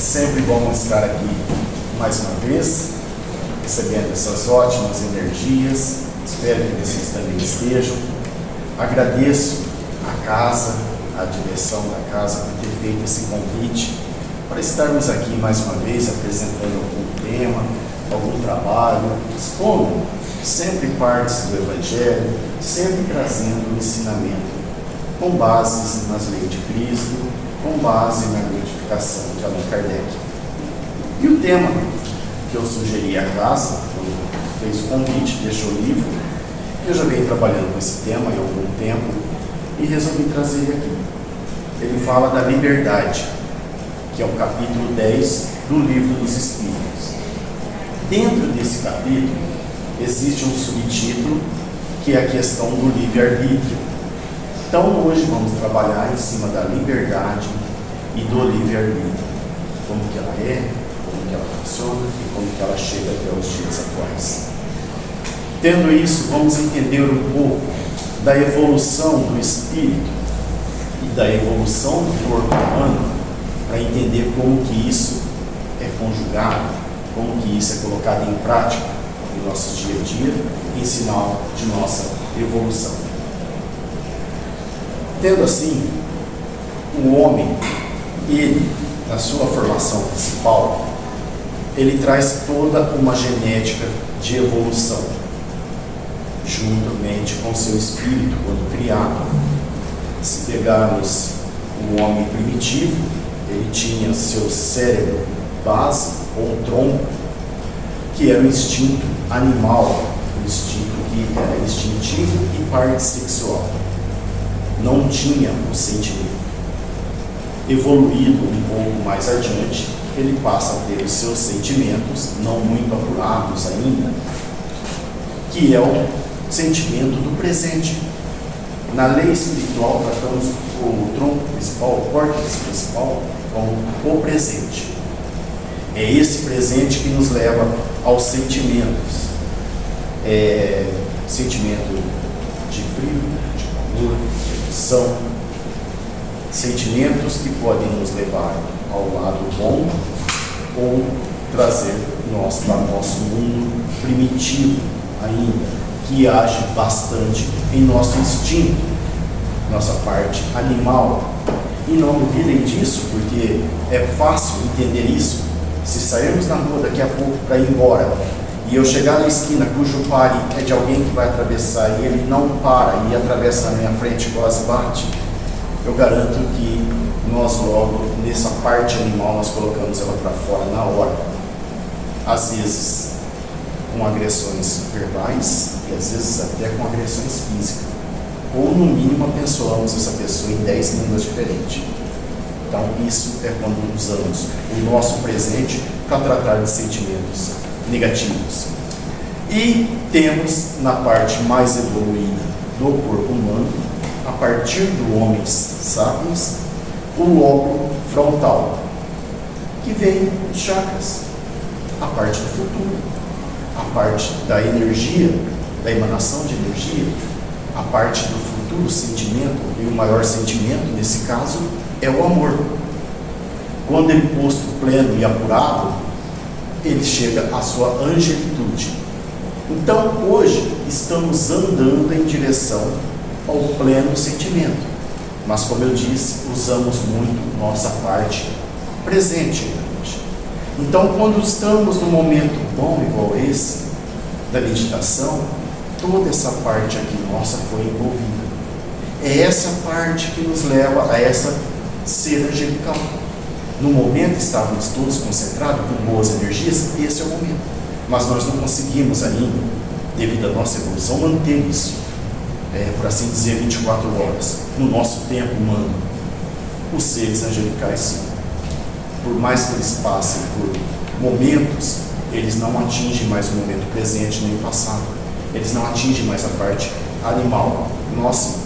sempre bom estar aqui mais uma vez, recebendo essas ótimas energias. Espero que vocês também estejam. Agradeço a casa, a direção da casa por ter feito esse convite para estarmos aqui mais uma vez apresentando algum tema, algum trabalho, expondo sempre partes do Evangelho, sempre trazendo o ensinamento com bases nas leis de Cristo, com base na glorificação de Allan Kardec. E o tema que eu sugeri à casa, quando fez o convite, deixou o livro, eu já venho trabalhando com esse tema há algum tempo e resolvi trazer ele aqui. Ele fala da liberdade, que é o capítulo 10 do Livro dos Espíritos. Dentro desse capítulo existe um subtítulo que é a questão do livre-arbítrio. Então hoje vamos trabalhar em cima da liberdade e do livre-arbítrio. Como que ela é, como que ela funciona e como que ela chega até os dias atuais. Tendo isso, vamos entender um pouco da evolução do espírito e da evolução do corpo humano para entender como que isso é conjugado, como que isso é colocado em prática no nosso dia a dia, em sinal de nossa evolução. Tendo assim, o homem, ele, na sua formação principal, ele traz toda uma genética de evolução, juntamente com seu espírito, quando criado. Se pegarmos o homem primitivo, ele tinha seu cérebro base, ou tronco, que era o instinto animal, o instinto que era instintivo e parte sexual. Não tinha o sentimento. Evoluído um pouco mais adiante, ele passa a ter os seus sentimentos, não muito apurados ainda, que é o sentimento do presente. Na lei espiritual, tratamos o tronco principal, o córtex principal, como o presente. É esse presente que nos leva aos sentimentos. Sentimento de frio, de calor, de emoção. Sentimentos que podem nos levar ao lado bom ou trazer nós para o nosso mundo primitivo ainda, que age bastante em nosso instinto, nossa parte animal. E não duvidem disso, porque é fácil entender isso. Se sairmos na rua daqui a pouco para ir embora e eu chegar na esquina cujo pare é de alguém que vai atravessar e ele não para e atravessa na minha frente e quase bate, eu garanto que nós logo, nessa parte animal, nós colocamos ela para fora na hora. Às vezes com agressões verbais e às vezes até com agressões físicas. Ou no mínimo abençoamos essa pessoa em 10 línguas diferentes. Então isso é quando usamos o nosso presente para tratar de sentimentos negativos. E temos na parte mais evoluída do corpo humano, a partir do homens sapiens, o lóbulo frontal, que vem dos chakras, a parte do futuro, a parte da energia, da emanação de energia, a parte do futuro sentimento, e o maior sentimento nesse caso é o amor. Quando ele posto pleno e apurado, ele chega à sua angelitude. Então hoje estamos andando em direção ao pleno sentimento, mas como eu disse, usamos muito nossa parte presente hoje. Então quando estamos num momento bom igual esse da meditação, toda essa parte aqui nossa foi envolvida. É essa parte que nos leva a essa ser angelical. No momento estávamos todos concentrados com boas energias, esse é o momento. Mas nós não conseguimos ainda, devido à nossa evolução, manter isso, por assim dizer, 24 horas, no nosso tempo humano. Os seres angelicais, sim. Por mais que eles passem por momentos, eles não atingem mais o momento presente nem o passado. Eles não atingem mais a parte animal. Nós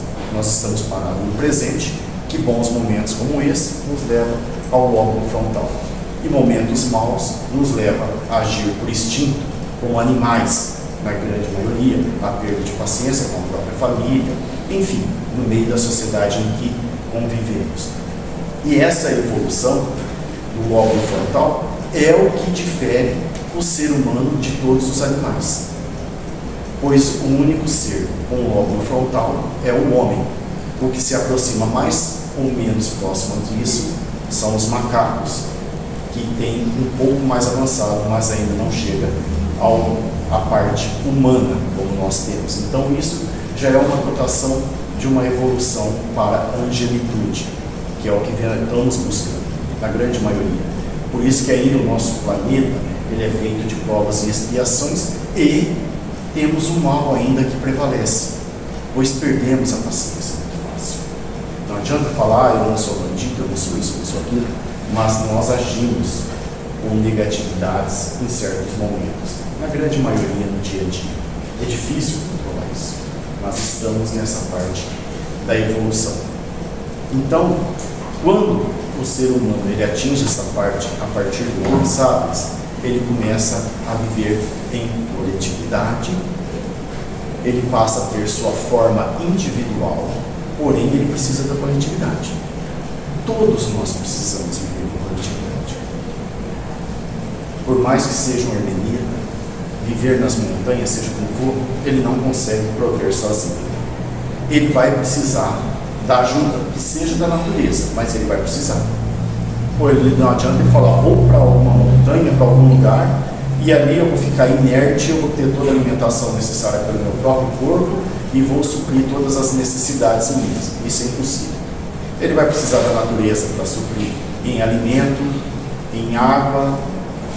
estamos parados no presente, que bons momentos como esse nos levam ao lóbulo frontal. E momentos maus nos levam a agir por instinto, como animais, na grande maioria, a perda de paciência com a própria família, enfim, no meio da sociedade em que convivemos. E essa evolução do lóbulo frontal é o que difere o ser humano de todos os animais, pois o único ser com lóbulo frontal é o homem. O que se aproxima mais ou menos próximo disso são os macacos, que tem um pouco mais avançado, mas ainda não chega à parte humana como nós temos. Então isso já é uma cotação de uma evolução para a angelitude, que é o que estamos buscando, na grande maioria. Por isso que aí o nosso planeta ele é feito de provas e expiações, e temos o mal ainda que prevalece, pois perdemos a paciência muito fácil. Não adianta falar, eu não sou bandido, eu não sou isso, eu não sou aquilo, mas nós agimos com negatividades em certos momentos, na grande maioria no dia a dia. É difícil controlar isso, mas estamos nessa parte da evolução. Então, quando o ser humano ele atinge essa parte a partir do homem sapiens, ele começa a viver em coletividade, ele passa a ter sua forma individual, porém ele precisa da coletividade. Todos nós precisamos viver em coletividade. Por mais que seja um eremita, viver nas montanhas, seja como for, ele não consegue prover sozinho. Ele vai precisar da ajuda, que seja da natureza, mas ele vai precisar. Ou ele não adianta ele falar, vou para alguma montanha, para algum lugar, e ali eu vou ficar inerte, eu vou ter toda a alimentação necessária pelo meu próprio corpo e vou suprir todas as necessidades minhas. Isso é impossível. Ele vai precisar da natureza para suprir em alimento, em água,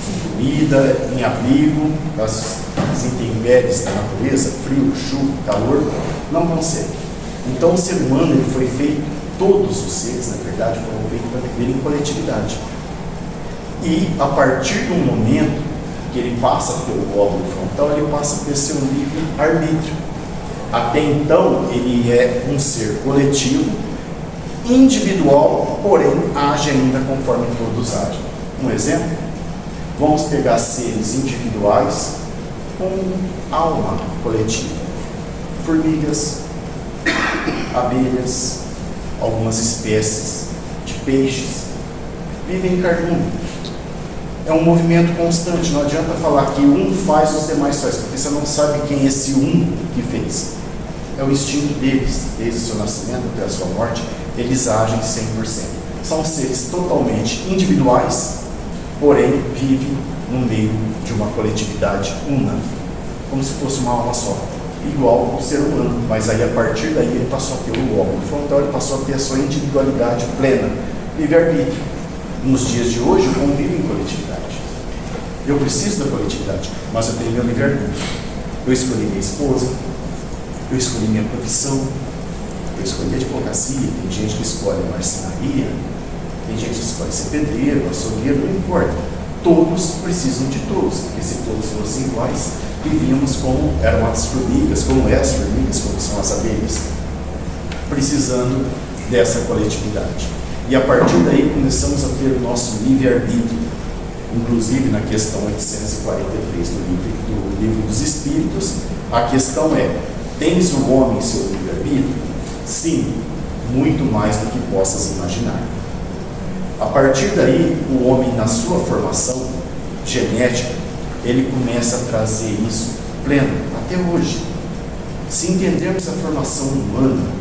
em comida, em abrigo, das intempéries da natureza, frio, chuva, calor, não consegue. Então o ser humano ele foi feito, todos os seres na verdade foram feitos para viver em coletividade. E a partir do momento que ele passa pelo lóbulo frontal, ele passa a ter seu livre arbítrio. Até então ele é um ser coletivo, individual, porém age ainda conforme todos agem. Um exemplo, vamos pegar seres individuais com alma coletiva, formigas, abelhas, algumas espécies de peixes, vivem em cardume. É um movimento constante, não adianta falar que um faz, os demais faz, porque você não sabe quem é esse um que fez. É o instinto deles, desde o seu nascimento até a sua morte, eles agem 100%. São seres totalmente individuais, porém vivem no meio de uma coletividade una, como se fosse uma alma só, igual ao ser humano. Mas aí a partir daí ele passou a ter o lóbulo frontal, ele passou a ter a sua individualidade plena, livre-arbítrio. Nos dias de hoje eu convivo em coletividade. Eu preciso da coletividade, mas eu tenho meu livre-arbítrio. Eu escolhi minha esposa, eu escolhi minha profissão, eu escolhi a advocacia, tem gente que escolhe a marcenaria, tem gente que escolhe ser pedreiro, açougueiro, não importa. Todos precisam de todos, porque se todos fossem iguais, vivíamos como eram as formigas, como é as formigas, como são as abelhas, precisando dessa coletividade. E a partir daí começamos a ter o nosso livre-arbítrio, inclusive na questão 843 do livro dos Espíritos. A questão é, tens o homem seu livre-arbítrio? Sim, muito mais do que possas imaginar. A partir daí, o homem, na sua formação genética, ele começa a trazer isso pleno, até hoje. Se entendermos a formação humana,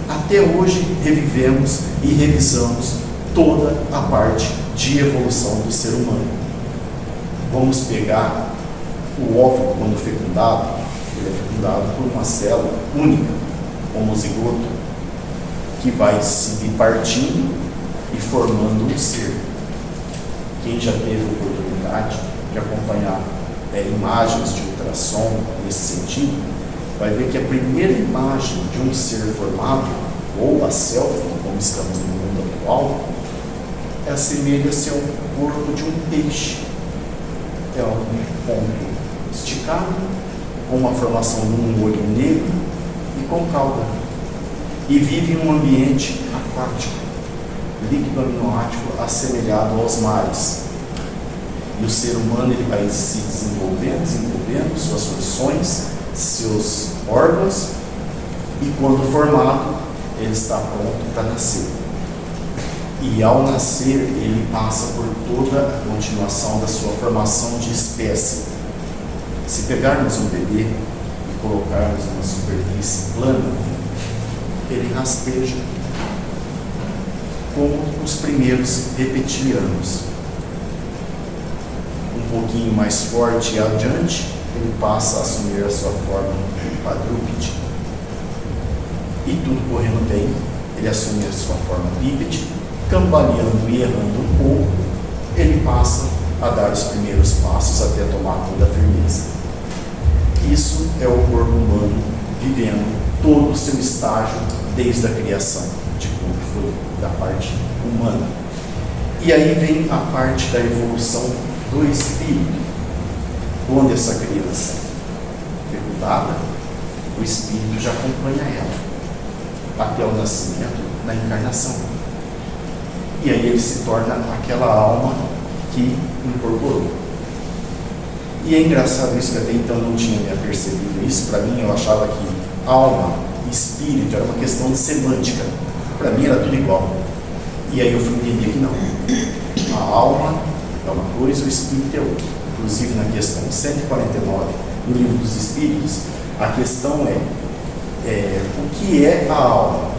até hoje revivemos e revisamos toda a parte de evolução do ser humano. Vamos pegar o óvulo quando fecundado, ele é fecundado por uma célula única, homozigoto, que vai se bipartindo e formando um ser. Quem já teve a oportunidade de acompanhar imagens de ultrassom nesse sentido, vai ver que a primeira imagem de um ser formado, ou a selfie, como estamos no mundo atual, assemelha-se ao corpo de um peixe. É um ponto esticado, com uma formação de um olho negro e com cauda. E vive em um ambiente aquático, líquido aminoático assemelhado aos mares. E o ser humano ele vai se desenvolvendo suas funções, seus órgãos, e quando formado, ele está pronto para nascer. E ao nascer, ele passa por toda a continuação da sua formação de espécie. Se pegarmos um bebê e colocarmos numa superfície plana, ele rasteja, como os primeiros reptilianos. Um pouquinho mais forte e adiante, ele passa a assumir a sua forma quadrúpede. E tudo correndo bem, ele assume a sua forma bípede, cambaleando e errando um pouco, ele passa a dar os primeiros passos até tomar toda a firmeza. Isso é o corpo humano vivendo todo o seu estágio desde a criação, de como foi da parte humana. E aí vem a parte da evolução do espírito. Quando essa criança é fecundada, o espírito já acompanha ela até o nascimento, na encarnação. E aí ele se torna aquela alma que incorporou. E é engraçado isso, que até então eu não tinha me apercebido isso. Para mim, eu achava que alma e espírito era uma questão de semântica. Para mim era tudo igual. E aí eu fui entender que não. A alma é uma coisa, o espírito é outra. Inclusive na questão 149 do Livro dos Espíritos, a questão é o que é a alma?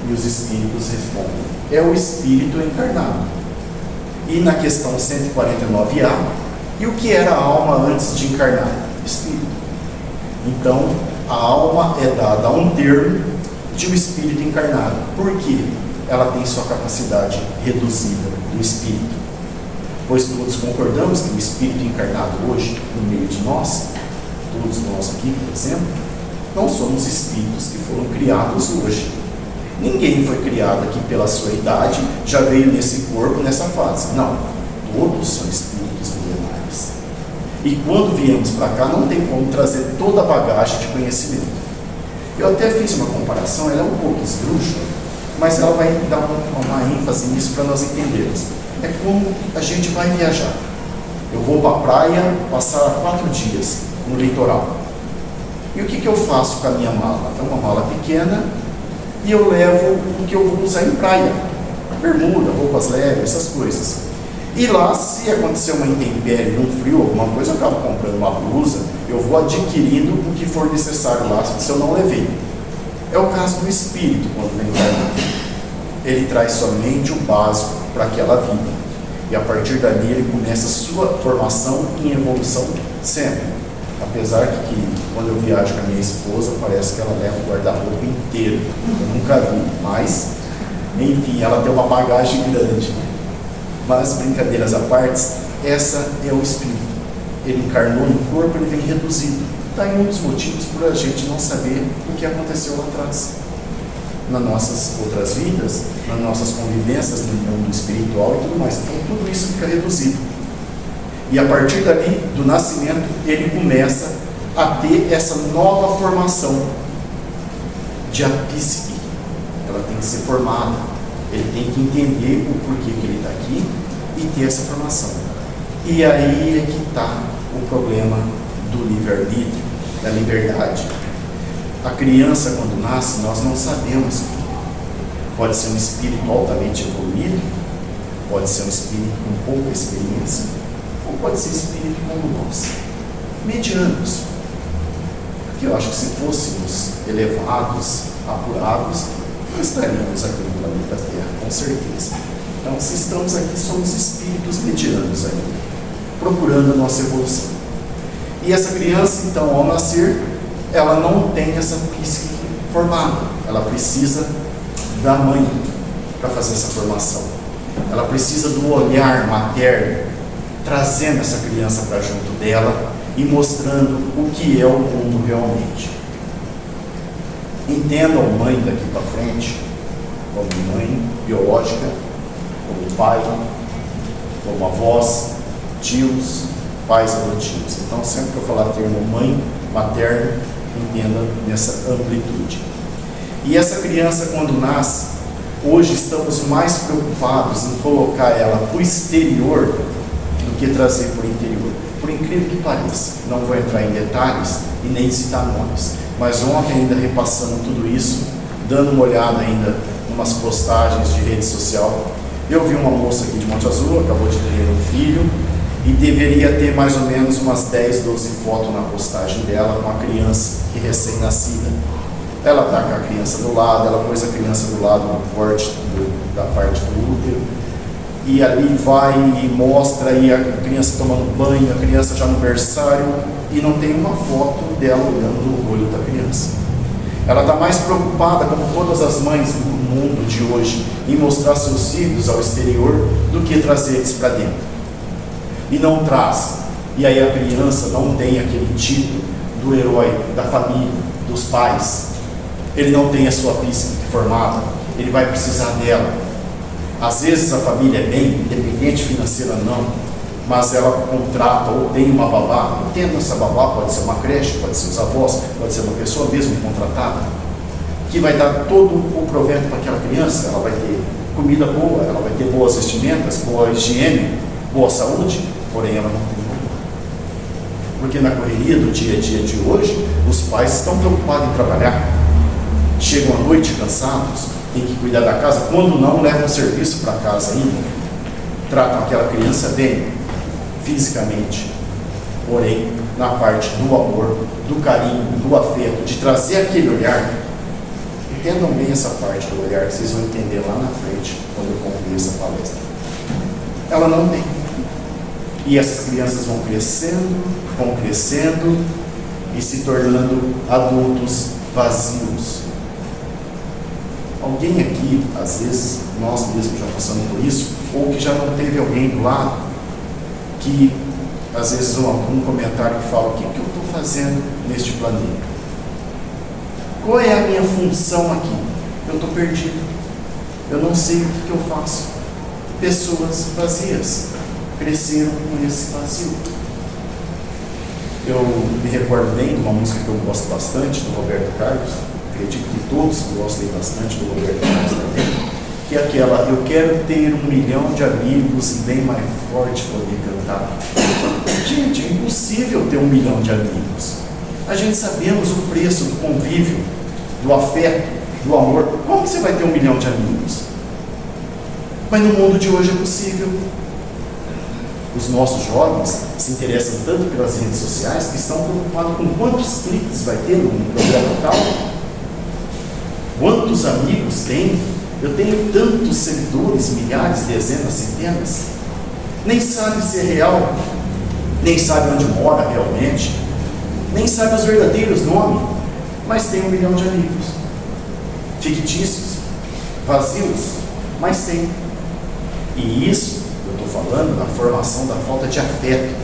E os espíritos respondem: é o espírito encarnado. E na questão 149A, e o que era a alma antes de encarnar? Espírito. Então, a alma é dada a um termo de um espírito encarnado. Por quê? Ela tem sua capacidade reduzida do espírito. Pois todos concordamos que o espírito encarnado hoje, no meio de nós, todos nós aqui, por exemplo, não somos espíritos que foram criados hoje. Ninguém foi criado aqui pela sua idade, já veio nesse corpo, nessa fase. Não. Todos são espíritos milenares. E quando viemos para cá, não tem como trazer toda a bagagem de conhecimento. Eu até fiz uma comparação, ela é um pouco esdrúxula, mas ela vai dar uma ênfase nisso para nós entendermos. É como a gente vai viajar. Eu vou para a praia passar 4 dias no litoral. E o que eu faço com a minha mala? É uma mala pequena e eu levo o que eu vou usar em praia. Bermuda, roupas leves, essas coisas. E lá, se acontecer uma intempérie, um frio, alguma coisa, eu acabo comprando uma blusa, eu vou adquirindo o que for necessário lá, se eu não levei. É o caso do espírito, quando vem encarnado. Ele traz somente o básico para aquela vida. E a partir dali ele começa a sua formação em evolução sempre. Apesar que quando eu viajo com a minha esposa, parece que ela leva o guarda-roupa inteiro. Eu nunca vi, mas, enfim, ela tem uma bagagem grande. Mas, brincadeiras à parte, essa é o espírito. Ele encarnou no corpo, ele vem reduzido. Daí um dos motivos por a gente não saber o que aconteceu lá atrás. Nas nossas outras vidas, nas nossas convivências no mundo espiritual e tudo mais. Então, tudo isso fica reduzido. E a partir dali, do nascimento, ele começa a ter essa nova formação de a psique. Ela tem que ser formada. Ele tem que entender o porquê que ele está aqui e ter essa formação. E aí é que está o problema do livre-arbítrio, da liberdade. A criança, quando nasce, nós não sabemos. Pode ser um espírito altamente evoluído, pode ser um espírito com pouca experiência, ou pode ser espírito como nós, medianos. Porque eu acho que se fôssemos elevados, apurados, não estaríamos aqui no planeta Terra, com certeza. Então, se estamos aqui, somos espíritos medianos ainda, procurando a nossa evolução. E essa criança, então, ao nascer, ela não tem essa psique formada. Ela precisa da mãe para fazer essa formação. Ela precisa do olhar materno, trazendo essa criança para junto dela e mostrando o que é o mundo realmente. Entendam mãe daqui para frente como mãe biológica, como pai, como avós, tios, pais adotivos. Então, sempre que eu falar termo mãe materna, entenda nessa amplitude. E essa criança, quando nasce, hoje estamos mais preocupados em colocar ela para o exterior do que trazer para o interior. Por incrível que pareça, não vou entrar em detalhes e nem citar nomes, mas ontem, ainda repassando tudo isso, dando uma olhada ainda em umas postagens de rede social, Eu vi uma moça aqui de Monte Azul, acabou de ter um filho, e deveria ter mais ou menos umas 10, 12 fotos na postagem dela com a criança que recém-nascida. Ela está com a criança do lado, ela pôs a criança do lado do corte da parte do útero, e ali vai e mostra aí a criança tomando banho, a criança já no berçário, e não tem uma foto dela olhando no olho da criança. Ela está mais preocupada, como todas as mães do mundo de hoje, em mostrar seus filhos ao exterior do que trazer eles para dentro. E não traz. E aí a criança não tem aquele título do herói, da família, dos pais. Ele não tem a sua pista formada, ele vai precisar dela. Às vezes a família é bem, independente financeira não, mas ela contrata ou tem uma babá. Entenda, essa babá pode ser uma creche, pode ser os avós, pode ser uma pessoa mesmo contratada, que vai dar todo o provento para aquela criança. Ela vai ter comida boa, ela vai ter boas vestimentas, boa higiene, boa saúde, porém ela não tem nada. Porque na correria do dia a dia de hoje, os pais estão preocupados em trabalhar, chegam à noite cansados, tem que cuidar da casa, quando não levam o serviço para casa ainda, tratam aquela criança bem, fisicamente, porém, na parte do amor, do carinho, do afeto, de trazer aquele olhar. Entendam bem essa parte do olhar, que vocês vão entender lá na frente, quando eu concluir essa palestra. Ela não tem. E essas crianças vão crescendo e se tornando adultos vazios. Alguém aqui, às vezes, nós mesmos já passamos por isso, ou que já não teve alguém do lado, que às vezes um comentário que fala: o que eu estou fazendo neste planeta? Qual é a minha função aqui? Eu estou perdido, eu não sei o que eu faço. Pessoas vazias cresceram com esse vazio. Eu me recordo bem de uma música que eu gosto bastante, do Roberto Carlos, acredito que todos gostem bastante do Roberto Carlos também, que é aquela: eu quero ter 1 milhão de amigos e bem mais forte poder cantar. Gente, é impossível ter 1 milhão de amigos. A gente sabemos o preço do convívio, do afeto, do amor. Como que você vai ter 1 milhão de amigos? Mas no mundo de hoje é possível. Os nossos jovens se interessam tanto pelas redes sociais que estão preocupados com quantos cliques vai ter no programa tal, quantos amigos tem. Eu tenho tantos seguidores, milhares, dezenas, centenas. Nem sabe se é real, nem sabe onde mora realmente, nem sabe os verdadeiros nomes, mas tem 1 milhão de amigos. Fictícios, vazios, mas tem. E isso eu estou falando na formação da falta de afeto,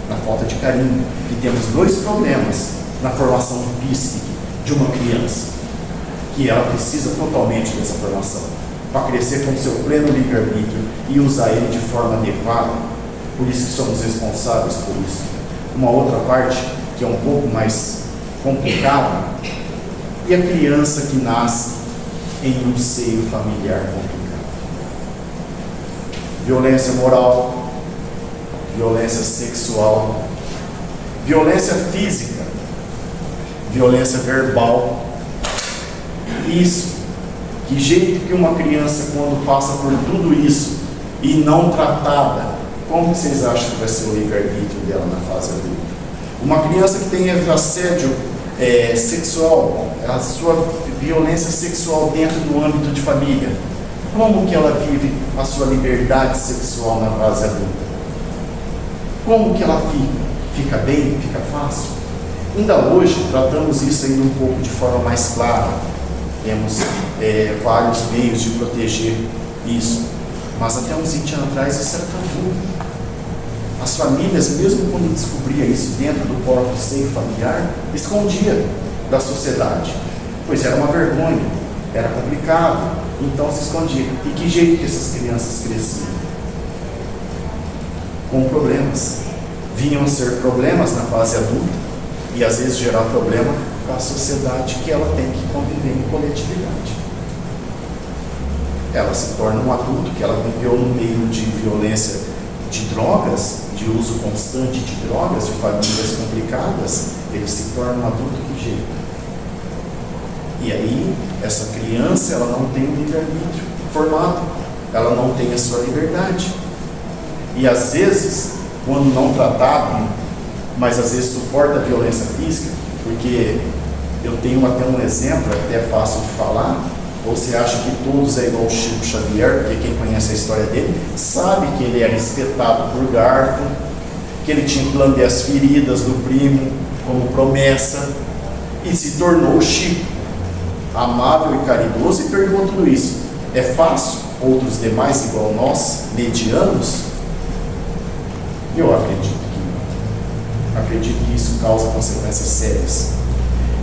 na falta de carinho. E temos 2 problemas na formação psíquica de uma criança, que ela precisa totalmente dessa formação, para crescer com seu pleno livre-arbítrio e usar ele de forma adequada. Por isso que somos responsáveis por isso. Uma outra parte, que é um pouco mais complicada, e a criança que nasce em um seio familiar complicado. Violência moral, violência sexual, violência física, violência verbal. Isso, que jeito que uma criança, quando passa por tudo isso e não tratada, como vocês acham que vai ser o livre-arbítrio dela na fase adulta? Uma criança que tem assédio sexual, a sua violência sexual dentro do âmbito de família, como que ela vive a sua liberdade sexual na fase adulta? Como que ela fica bem, fica fácil? Ainda hoje tratamos isso ainda um pouco de forma mais clara. Temos vários meios de proteger isso, mas até uns 20 anos atrás isso era tabu. As famílias, mesmo quando descobria isso dentro do próprio seio familiar, escondia da sociedade, pois era uma vergonha, era complicado, então se escondia. E que jeito que essas crianças cresciam? Com problemas. Vinham a ser problemas na fase adulta e às vezes gerar problema para a sociedade que ela tem que conviver em coletividade. Ela se torna um adulto que ela viveu no meio de violência de drogas, de uso constante de drogas, de famílias complicadas. Ele se torna um adulto que jeito? E aí, essa criança, ela não tem um livre-arbítrio formado. ela não tem a sua liberdade. E às vezes, quando não tratado, mas às vezes suporta a violência física, porque eu tenho até um exemplo, até fácil de falar. Ou você acha que todos é igual o Chico Xavier, porque quem conhece a história dele sabe que ele era espetado por garfo, que ele tinha que lamber as feridas do primo como promessa, e se tornou Chico, amável e caridoso, e perdoou tudo isso. É fácil outros demais igual nós, medianos? Eu acredito que não. Acredito que isso causa consequências sérias.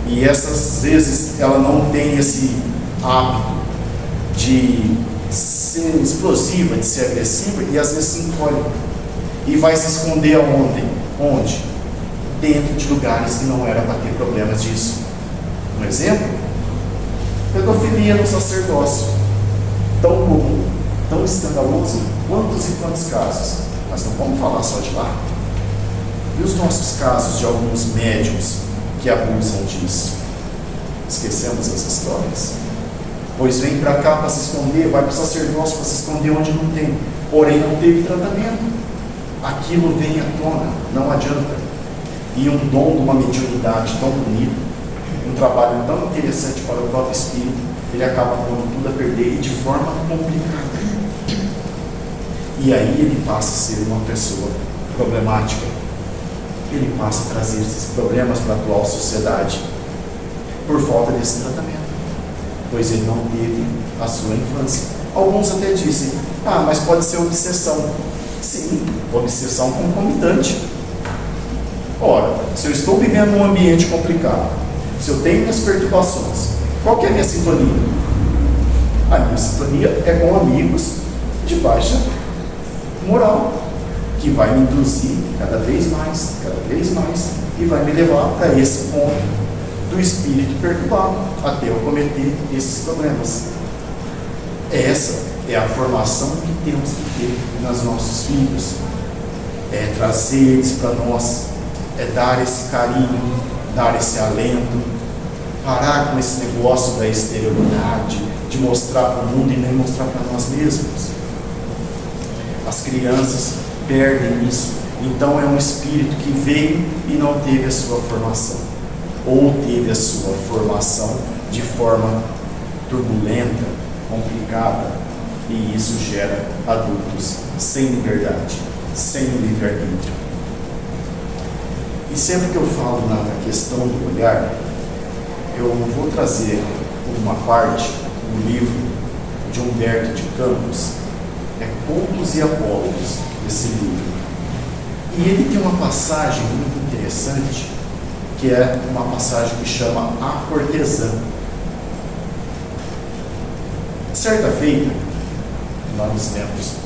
E essas vezes ela não tem esse hábito de ser explosiva, de ser agressiva, e às vezes se encolhe e vai se esconder aonde? Onde? Dentro de lugares que não era para ter problemas disso. Um exemplo? Pedofilia no sacerdócio, tão comum, tão escandaloso, quantos e quantos casos. Mas não vamos falar só de lá. E os nossos casos de alguns médiuns que abusam disso? Esquecemos as histórias. Pois vem para cá para se esconder, vai para o sacerdócio para se esconder onde não tem, porém não teve tratamento. Aquilo vem à tona, não adianta. E um dom de uma mediunidade tão bonita, um trabalho tão interessante para o próprio espírito, ele acaba pondo tudo a perder e de forma complicada. E aí ele passa a ser uma pessoa problemática. Ele passa a trazer esses problemas para a atual sociedade por falta desse tratamento, pois ele não teve a sua infância. Alguns até dizem, mas pode ser obsessão. Sim, obsessão concomitante. Ora, se eu estou vivendo num ambiente complicado, se eu tenho minhas perturbações, qual que é a minha sintonia? A minha sintonia é com amigos de baixa moral, que vai me induzir cada vez mais, e vai me levar para esse ponto do espírito perturbado, até eu cometer esses problemas. Essa é a formação que temos que ter nos nossos filhos. É trazer eles para nós, é dar esse carinho, dar esse alento, parar com esse negócio da exterioridade, de mostrar para o mundo e nem mostrar para nós mesmos. As crianças perdem isso. Então é um espírito que veio e não teve a sua formação, ou teve a sua formação de forma turbulenta, complicada, e isso gera adultos sem liberdade, sem livre-arbítrio. E sempre que eu falo na questão do olhar, eu vou trazer uma parte do livro de Humberto de Campos, Contos e Apólogos, esse livro. E ele tem uma passagem muito interessante, que é uma passagem que chama A Cortesã. Certa feita, lá nos tempos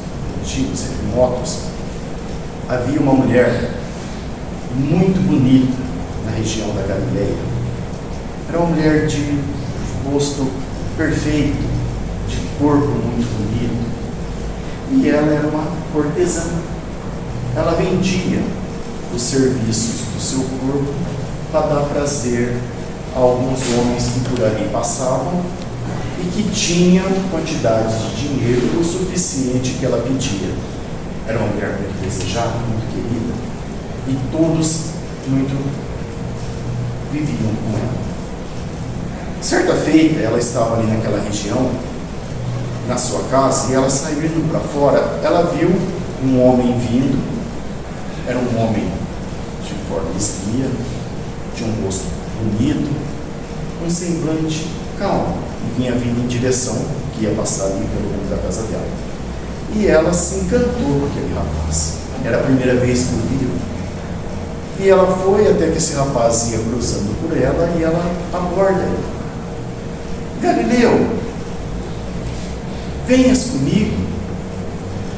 antigos, remotos, havia uma mulher muito bonita na região da Galileia. Era uma mulher de rosto perfeito, de corpo muito bonito, e ela era uma cortesã. Ela vendia os serviços do seu corpo para dar prazer a alguns homens que por ali passavam e que tinham quantidade de dinheiro o suficiente que ela pedia. Era uma mulher muito desejada, muito querida, e todos muito viviam com ela. Certa feita, ela estava ali naquela região, na sua casa, e ela saiu indo para fora. Ela viu um homem vindo. Era um homem de forma esguia, de um rosto bonito, um semblante calmo, e vinha vindo em direção que ia passar ali pelo mundo da casa dela. E ela se encantou com aquele rapaz. Era a primeira vez que o viu. E ela foi até que esse rapaz ia cruzando por ela, e ela aborda ele. Galileu, venhas comigo,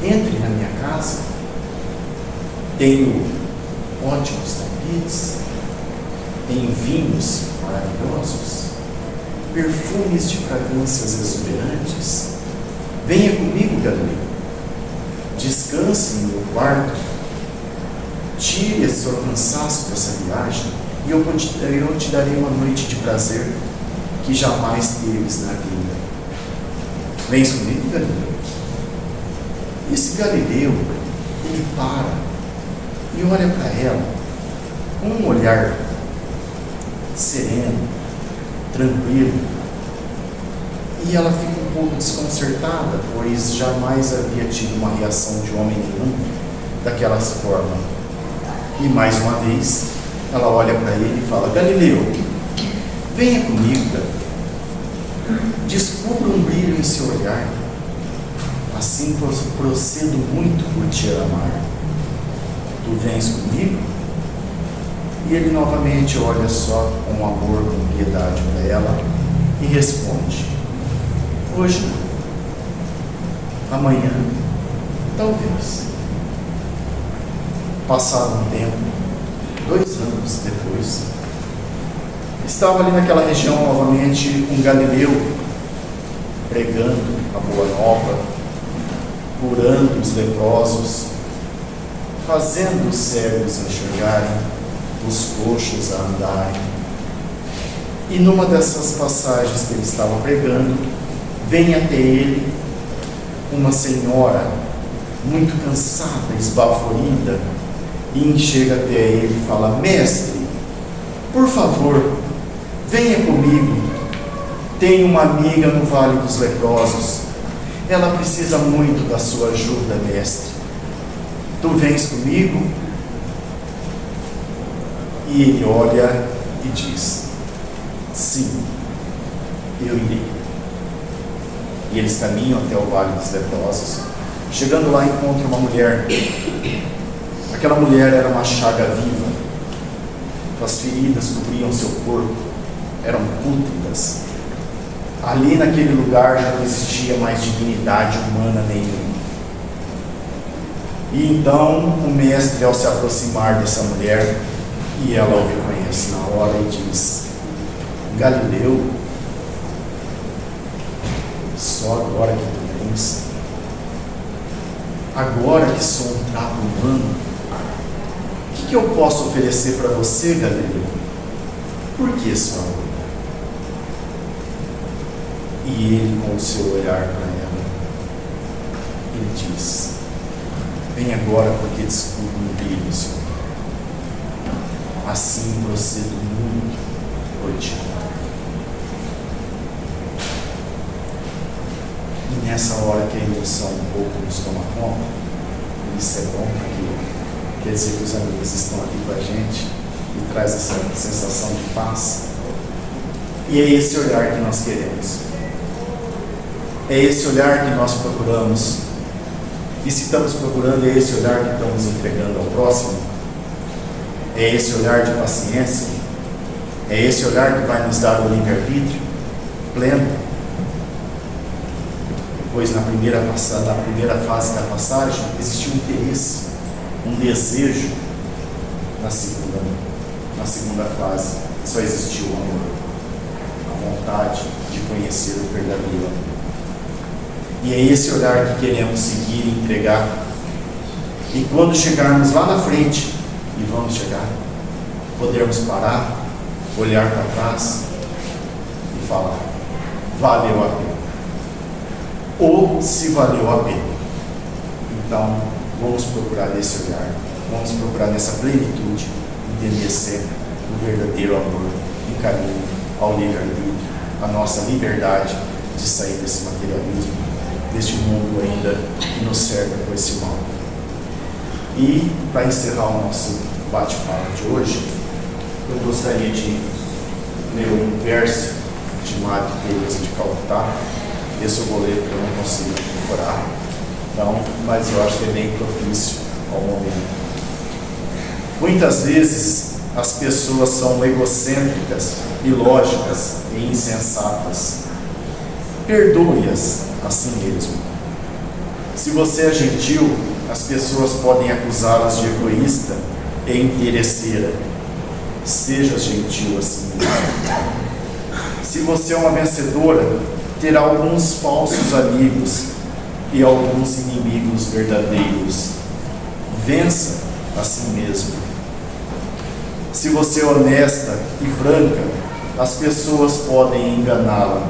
entre na minha casa, tenho ótimos tapetes, tenho vinhos maravilhosos, perfumes de fragrâncias exuberantes. Venha comigo, Galileu, descanse no meu quarto, tire esse seu cansaço dessa viagem, e eu te darei uma noite de prazer que jamais teres na vida. Vens comigo, Galileu? Esse Galileu, ele para e olha para ela com um olhar sereno, tranquilo, e ela fica um pouco desconcertada, pois jamais havia tido uma reação de homem nenhum daquela forma. E mais uma vez, ela olha para ele e fala: Galileu, venha comigo, Galileu. Descubra um brilho em seu olhar. Assim procedo muito por te amar. Tu vens comigo? E ele novamente olha só com amor, com piedade para ela e responde: hoje não. Amanhã, talvez. Passado um tempo, 2 anos depois, estava ali naquela região novamente um Galileu pregando a boa nova, curando os leprosos, fazendo os cegos enxergarem, os coxos a andarem. E numa dessas passagens que ele estava pregando, vem até ele uma senhora muito cansada, esbaforida, e chega até ele e fala: mestre, por favor, venha comigo. Tenho uma amiga no Vale dos Leprosos. Ela precisa muito da sua ajuda, mestre. Tu vens comigo? E ele olha e diz: sim, eu irei. E eles caminham até o Vale dos Leprosos. Chegando lá, encontram uma mulher. Aquela mulher era uma chaga viva. As feridas cobriam seu corpo, eram pútridas. Ali naquele lugar já não existia mais dignidade humana nenhuma. E então o mestre, ao se aproximar dessa mulher, e ela o reconhece na hora e diz: Galileu, só agora que tu vens, agora que sou um trapo humano, o que eu posso oferecer para você, Galileu? Por que sua obra? E ele, com o seu olhar para ela, ele diz: vem agora, porque descubro um brilho, Senhor. Assim procedo muito por ti. E nessa hora que a emoção um pouco nos toma conta, isso é bom, porque quer dizer que os amigos estão aqui com a gente e traz essa sensação de paz. E é esse olhar que nós queremos. É esse olhar que nós procuramos. E se estamos procurando, é esse olhar que estamos entregando ao próximo. É esse olhar de paciência. É esse olhar que vai nos dar o livre-arbítrio pleno. Pois na primeira fase da passagem existiu um interesse, um desejo. Na segunda fase só existiu o amor, a vontade de conhecer o verdadeiro amor. E é esse olhar que queremos seguir e entregar. E quando chegarmos lá na frente, e vamos chegar, podermos parar, olhar para trás e falar: valeu a pena. Ou se valeu a pena. Então, vamos procurar nesse olhar, vamos procurar nessa plenitude, entender sempre o verdadeiro amor e caminho ao livre-arbítrio, a nossa liberdade de sair desse materialismo, deste mundo ainda que nos cerca por esse mal. E, para encerrar o nosso bate-papo de hoje, eu gostaria de ler um verso de Madre Teresa de Calcutá. Esse eu vou ler porque eu não consigo decorar, então, mas eu acho que é bem propício ao momento. Muitas vezes as pessoas são egocêntricas, ilógicas e insensatas. Perdoe-as a si mesmo. Se você é gentil, as pessoas podem acusá-las de egoísta e interesseira. Seja gentil a si mesmo. Se você é uma vencedora, terá alguns falsos amigos e alguns inimigos verdadeiros. Vença a si mesmo. Se você é honesta e franca, as pessoas podem enganá-la.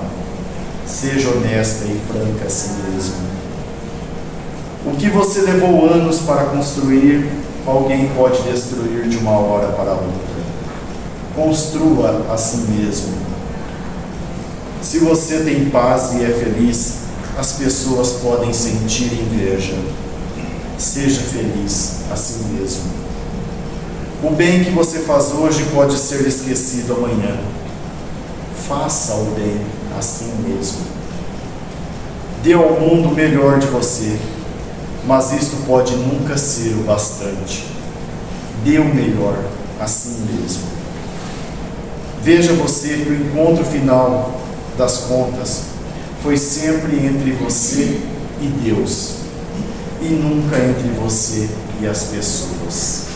Seja honesta e franca a si mesmo. O que você levou anos para construir, alguém pode destruir de uma hora para outra. Construa a si mesmo. Se você tem paz e é feliz, as pessoas podem sentir inveja. Seja feliz a si mesmo. O bem que você faz hoje pode ser esquecido amanhã. Faça o bem a si mesmo. Dê ao mundo o melhor de você, mas isto pode nunca ser o bastante. Dê o melhor a si mesmo. Veja você que o encontro final das contas foi sempre entre você e Deus, e nunca entre você e as pessoas.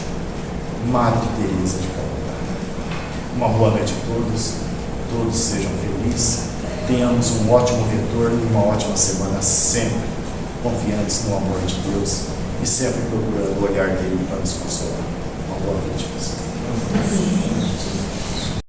Madre Teresa de Calcutá. Uma boa noite a todos. Todos sejam felizes. Tenhamos um ótimo retorno e uma ótima semana, sempre confiantes no amor de Deus e sempre procurando o olhar dele para nos consolar.